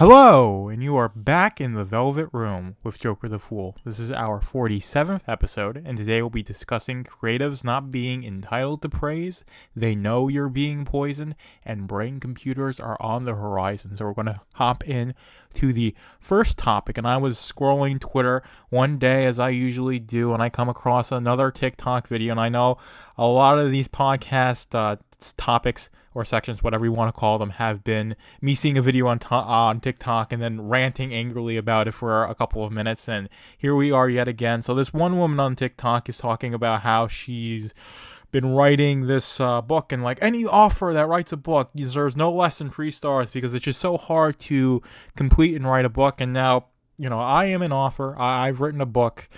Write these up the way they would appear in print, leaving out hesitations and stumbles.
Hello, and you are back in the Velvet Room with Jokerthefool. This is our 47th episode, and today we'll be discussing creatives not being entitled to praise, they know you're being poisoned, and brain computers are on the horizon. So we're going to hop in to the first topic, and I was scrolling Twitter one day, as I usually do, and I come across another TikTok video, and I know a lot of these podcast topics or sections, whatever you want to call them, have been me seeing a video on TikTok and then ranting angrily about it for a couple of minutes, and here we are yet again. So this one woman on TikTok is talking about how she's been writing this book, and like any author that writes a book deserves no less than 3 stars because it's just so hard to complete and write a book. And now, I am an author. I've written a book,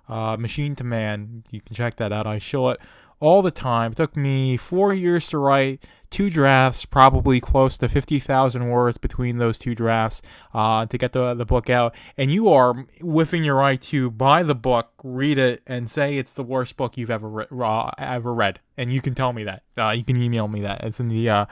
Machine to Man. You can check that out. I show it all the time. It took me 4 years to write, 2 drafts, probably close to 50,000 words between those 2 drafts to get the book out. And you are within your right to buy the book, read it, and say it's the worst book you've ever read. And you can tell me that. You can email me that. It's in the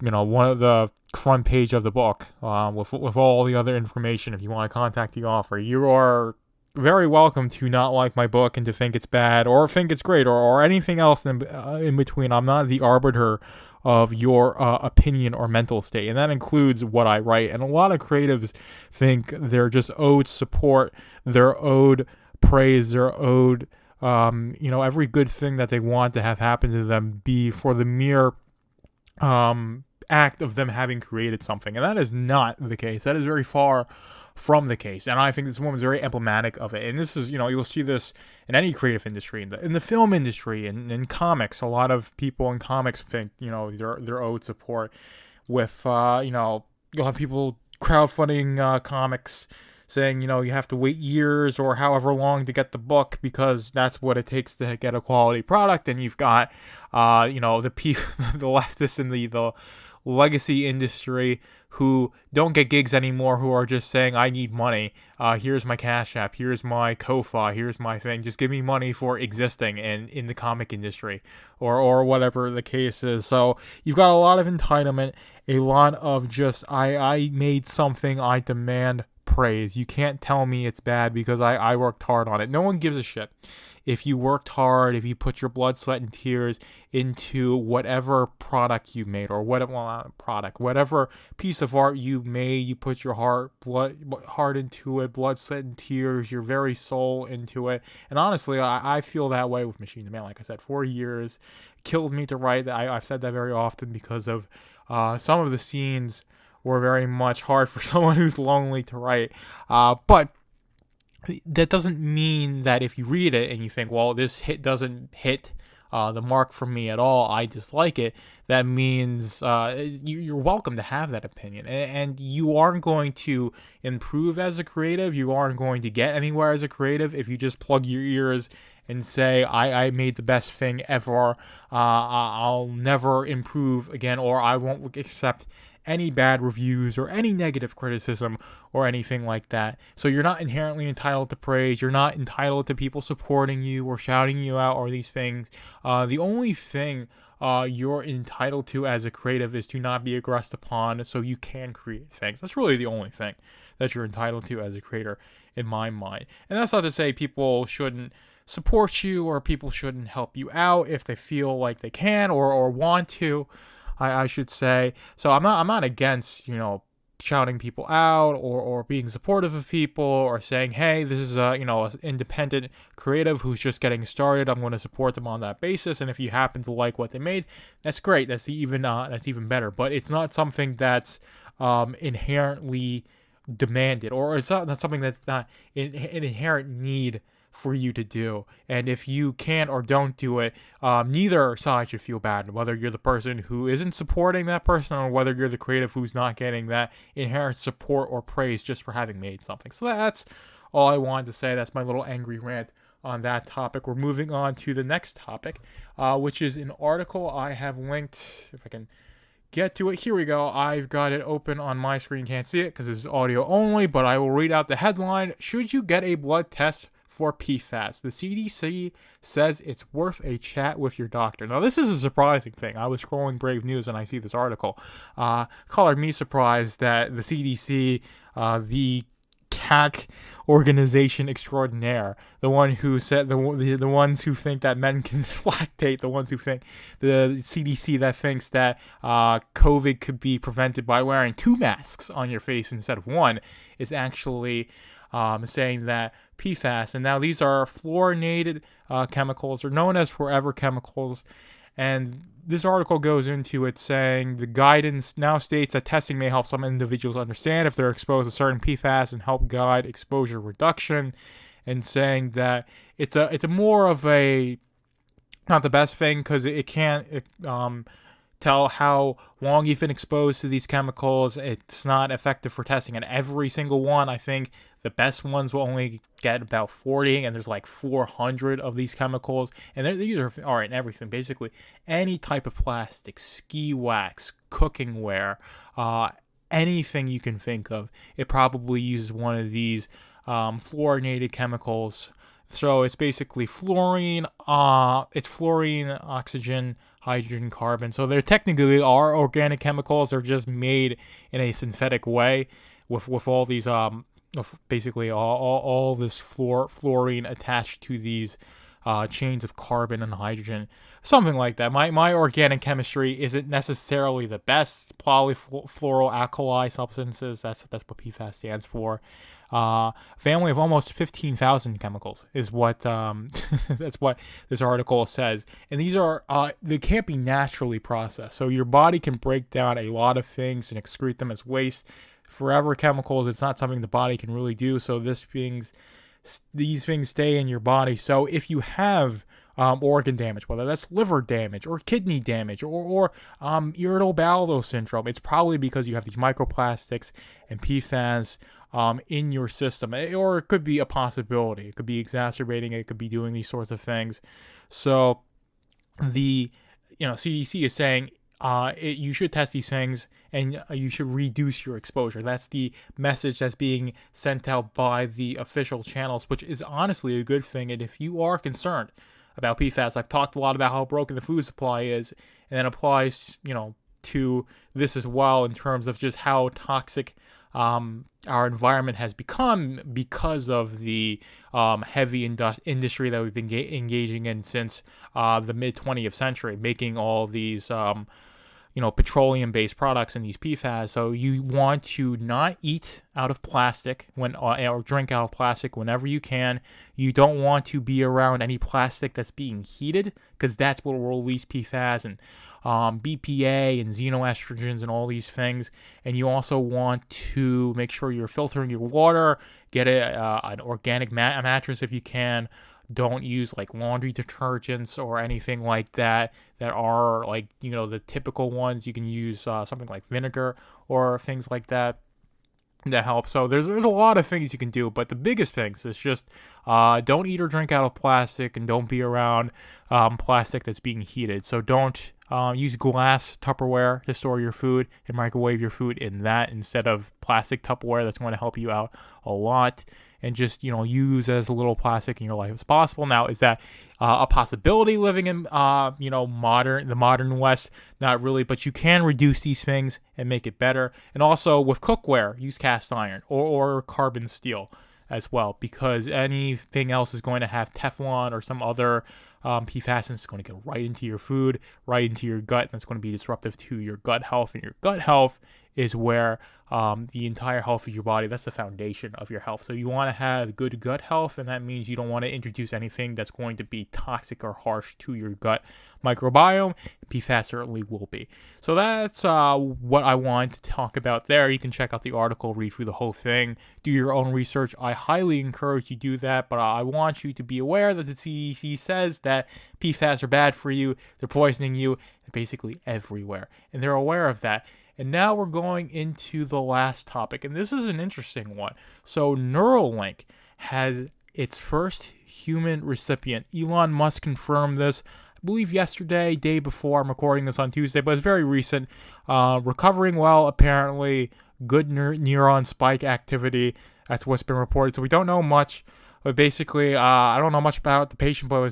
one of the front page of the book with all the other information. If you want to contact the author, you are very welcome to not like my book and to think it's bad or think it's great or anything else in between. I'm not the arbiter of your opinion or mental state, and that includes what I write. And a lot of creatives think they're just owed support, they're owed praise, they're owed every good thing that they want to have happen to them be for the mere act of them having created something. And that is not the case. That is very far from the case, and I think this woman's very emblematic of it. And this is, you'll see this in any creative industry, in the film industry, and in comics. A lot of people in comics think, they're owed support. With you'll have people crowdfunding comics, saying, you have to wait years or however long to get the book because that's what it takes to get a quality product. And you've got, the leftists in the legacy industry who don't get gigs anymore, who are just saying, I need money. Here's my Cash App. Here's my Ko-Fi. Here's my thing. Just give me money for existing in the comic industry or whatever the case is. So you've got a lot of entitlement, a lot of just, I made something, I demand praise. You can't tell me it's bad because I worked hard on it. No one gives a shit. If you worked hard, if you put your blood, sweat, and tears into whatever product you made, or whatever piece of art you made, you put your heart into it, blood, sweat, and tears, your very soul into it. And honestly, I feel that way with Machine to Man. Like I said, 4 years killed me to write. I've said that very often because of some of the scenes were very much hard for someone who's lonely to write. But that doesn't mean that if you read it and you think, well, this doesn't hit the mark for me at all, I dislike it, that means you're welcome to have that opinion. And you aren't going to improve as a creative. You aren't going to get anywhere as a creative if you just plug your ears and say, I made the best thing ever. I'll never improve again, or I won't accept any bad reviews or any negative criticism or anything like that. So you're not inherently entitled to praise. You're not entitled to people supporting you or shouting you out or these things. The only thing you're entitled to as a creative is to not be aggressed upon so you can create things. That's really the only thing that you're entitled to as a creator in my mind. And that's not to say people shouldn't support you or people shouldn't help you out if they feel like they can or want to. I should say. So I'm not against, shouting people out or being supportive of people or saying, hey, this is an independent creative who's just getting started. I'm going to support them on that basis. And if you happen to like what they made, that's great. That's even better. But it's not something that's inherently demanded, or it's not something that's not an inherent need for you to do. And if you can't or don't do it, neither side should feel bad, whether you're the person who isn't supporting that person or whether you're the creative who's not getting that inherent support or praise just for having made something. So that's all I wanted to say. That's my little angry rant on that topic. We're moving on to the next topic, which is an article I have linked. If I can get to it, here we go. I've got it open on my screen. Can't see it because this is audio only, but I will read out the headline. Should you get a blood test for PFAS. The CDC says it's worth a chat with your doctor. Now, this is a surprising thing. I was scrolling Brave News and I see this article. Colored me surprised that the CDC, the CAC organization extraordinaire, the one who said the ones who think that men can lactate, the ones who think the CDC that thinks that COVID could be prevented by wearing 2 masks on your face instead of 1, is actually saying that PFAS, and now these are fluorinated chemicals, or known as forever chemicals. And this article goes into it saying the guidance now states that testing may help some individuals understand if they're exposed to certain PFAS and help guide exposure reduction, and saying that it's a more of a, not the best thing, because it can't tell how long you've been exposed to these chemicals. It's not effective for testing on every single one. I think the best ones will only get about 40, and there's like 400 of these chemicals. And these are in everything, basically. Any type of plastic, ski wax, cooking ware, anything you can think of, it probably uses one of these fluorinated chemicals. So it's basically fluorine, oxygen, hydrogen, carbon. So they technically are organic chemicals. They're just made in a synthetic way with all these basically all this fluorine attached to these chains of carbon and hydrogen, something like that. My organic chemistry isn't necessarily the best. Polyfluoroalkyl substances, that's what PFAS stands for. Family of almost 15,000 chemicals is what that's what this article says. And these are they can't be naturally processed, so your body can break down a lot of things and excrete them as waste. Forever chemicals, it's not something the body can really do, so these things stay in your body. So if you have organ damage, whether that's liver damage or kidney damage or irritable bowel syndrome, it's probably because you have these microplastics and PFAS in your system. Or it could be a possibility. It could be exacerbating it. It could be doing these sorts of things. So the CDC is saying you should test these things, and you should reduce your exposure. That's the message that's being sent out by the official channels, which is honestly a good thing. And if you are concerned about PFAS, I've talked a lot about how broken the food supply is, and that applies, to this as well, in terms of just how toxic our environment has become because of the heavy industry that we've been engaging in since the mid-20th century, making all these petroleum-based products and these PFAS. So you want to not eat out of plastic or drink out of plastic whenever you can. You don't want to be around any plastic that's being heated, because that's what will release PFAS and BPA and xenoestrogens and all these things. And you also want to make sure you're filtering your water. Get an organic mattress if you can. Don't use like laundry detergents or anything like that are like, the typical ones. You can use something like vinegar or things like that help. So there's a lot of things you can do, but the biggest things is just don't eat or drink out of plastic, and don't be around plastic that's being heated. So don't use glass Tupperware to store your food and microwave your food in that instead of plastic Tupperware. That's going to help you out a lot. And just, use as little plastic in your life as possible. Now, is that a possibility living in, the modern West? Not really, but you can reduce these things and make it better. And also with cookware, use cast iron or carbon steel as well, because anything else is going to have Teflon or some other PFAS, and it's going to get right into your food, right into your gut, and it's going to be disruptive to your gut health. And your gut health is where the entire health of your body, that's the foundation of your health. So you want to have good gut health, and that means you don't want to introduce anything that's going to be toxic or harsh to your gut microbiome. PFAS certainly will be. So that's what I wanted to talk about there. You can check out the article, read through the whole thing, do your own research. I highly encourage you to do that, but I want you to be aware that the CDC says that PFAS are bad for you. They're poisoning you basically everywhere, and they're aware of that. And now we're going into the last topic, and this is an interesting one. So Neuralink has its first human recipient. Elon Musk confirmed this, I believe yesterday, day before. I'm recording this on Tuesday, but it's very recent. Recovering well, apparently. Good neuron spike activity. That's what's been reported. So we don't know much, But basically, I don't know much about the patient, but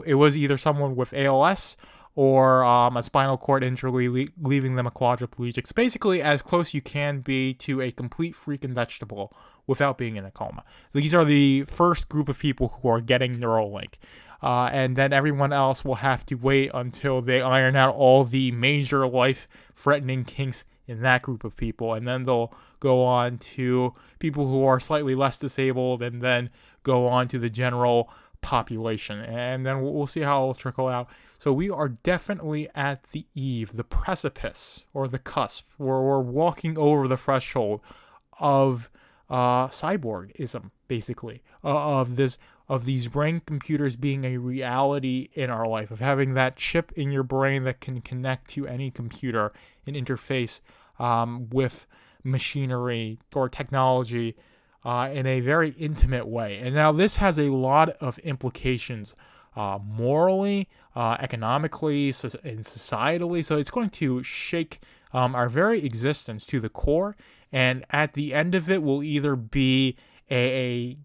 it was either someone with ALS or a spinal cord injury, leaving them a quadriplegic. It's basically as close you can be to a complete freaking vegetable without being in a coma. These are the first group of people who are getting Neuralink. And then everyone else will have to wait until they iron out all the major life-threatening kinks in that group of people. And then they'll go on to people who are slightly less disabled, and then go on to the general population. And then we'll see how it'll trickle out. So we are definitely at the eve, the precipice, or the cusp, where we're walking over the threshold of cyborgism, basically, of these brain computers being a reality in our life, of having that chip in your brain that can connect to any computer and interface with machinery or technology in a very intimate way. And now this has a lot of implications morally, economically, and societally. So it's going to shake our very existence to the core. And at the end of it will either be a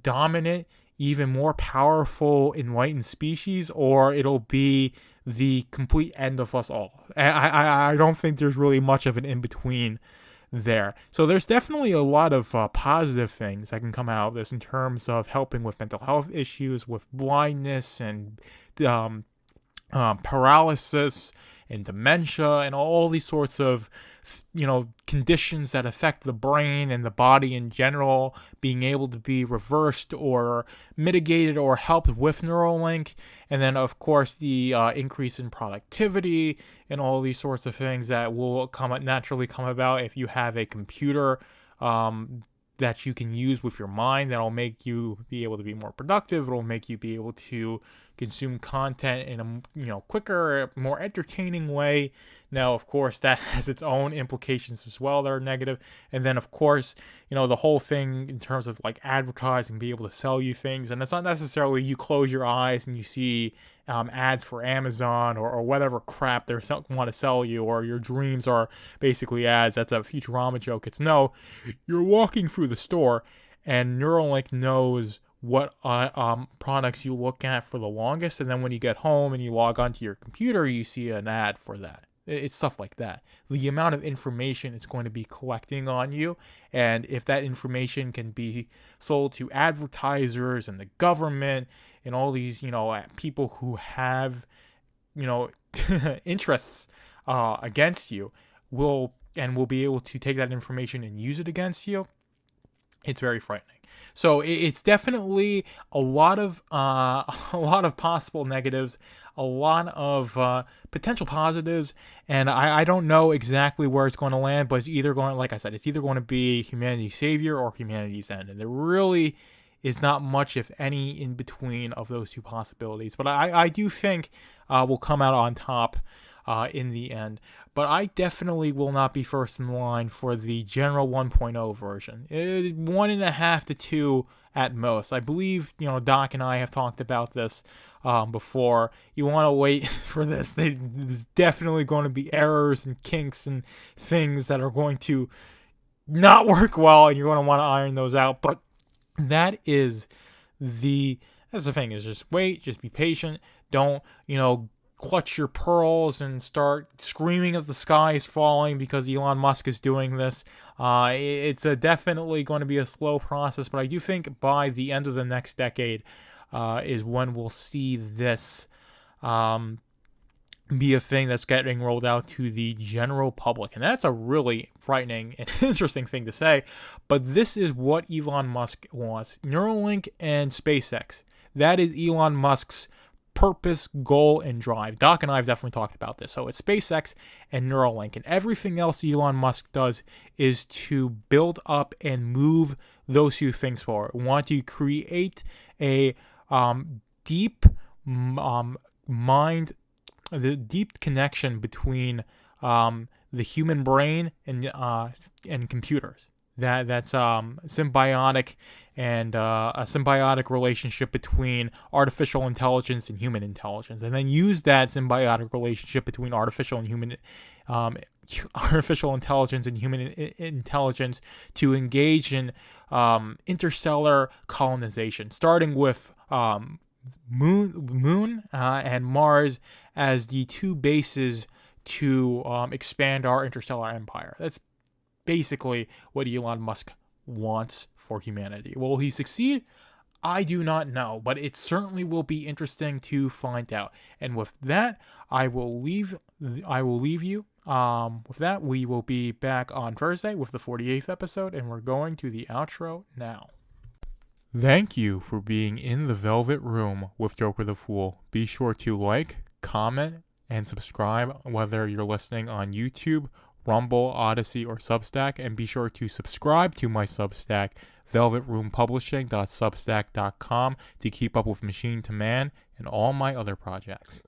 dominant, even more powerful, enlightened species, or it'll be the complete end of us all. I don't think there's really much of an in-between there. So there's definitely a lot of positive things that can come out of this in terms of helping with mental health issues, with blindness and paralysis and dementia and all these sorts of conditions that affect the brain and the body in general, being able to be reversed or mitigated or helped with Neuralink. And then, of course, the increase in productivity and all these sorts of things that will naturally come about if you have a computer that you can use with your mind. That'll make you be able to be more productive. It'll make you be able to consume content in a quicker, more entertaining way. Now, of course, that has its own implications as well that are negative. And then, of course, the whole thing in terms of like advertising, be able to sell you things. And it's not necessarily you close your eyes and you see ads for Amazon or whatever crap they want to sell you, or your dreams are basically ads. That's a Futurama joke. It's no, you're walking through the store and Neuralink knows what products you look at for the longest. And then when you get home and you log onto your computer, you see an ad for that. It's stuff like that. The amount of information it's going to be collecting on you, and if that information can be sold to advertisers and the government and all these, people who have, interests against you, will be able to take that information and use it against you. It's very frightening. So it's definitely a lot of possible negatives, a lot of potential positives, and I don't know exactly where it's going to land, but it's either going, like I said, it's either going to be humanity's savior or humanity's end, and there really is not much, if any, in between of those two possibilities. But I do think we'll come out on top in the end. But I definitely will not be first in line for the general 1.0 version. 1.5 to 2 at most. I believe, Doc and I have talked about this before. You want to wait for this. There's definitely going to be errors and kinks and things that are going to not work well, and you're going to want to iron those out. But that's the thing, is just wait, just be patient. Don't, clutch your pearls and start screaming that the sky is falling because Elon Musk is doing this. It's definitely going to be a slow process, but I do think by the end of the next decade is when we'll see this be a thing that's getting rolled out to the general public. And that's a really frightening and interesting thing to say, but this is what Elon Musk wants. Neuralink and SpaceX. That is Elon Musk's purpose, goal, and drive. Doc and I have definitely talked about this. So it's SpaceX and Neuralink, and everything else Elon Musk does is to build up and move those two things forward. We want to create a deep the deep connection between the human brain and computers. That's symbiotic, and a symbiotic relationship between artificial intelligence and human intelligence, and then use that symbiotic relationship between artificial and human artificial intelligence and human intelligence to engage in interstellar colonization, starting with Moon and Mars as the two bases to expand our interstellar empire. That's basically what Elon Musk wants for humanity. Will he succeed? I do not know, but it certainly will be interesting to find out. And with that, I will leave you. With that, we will be back on Thursday with the 48th episode, and we're going to the outro now. Thank you for being in the Velvet Room with Joker the Fool. Be sure to like, comment, and subscribe whether you're listening on YouTube, Rumble, Odyssey, or Substack, and be sure to subscribe to my Substack, velvetroompublishing.substack.com, to keep up with Machine to Man and all my other projects.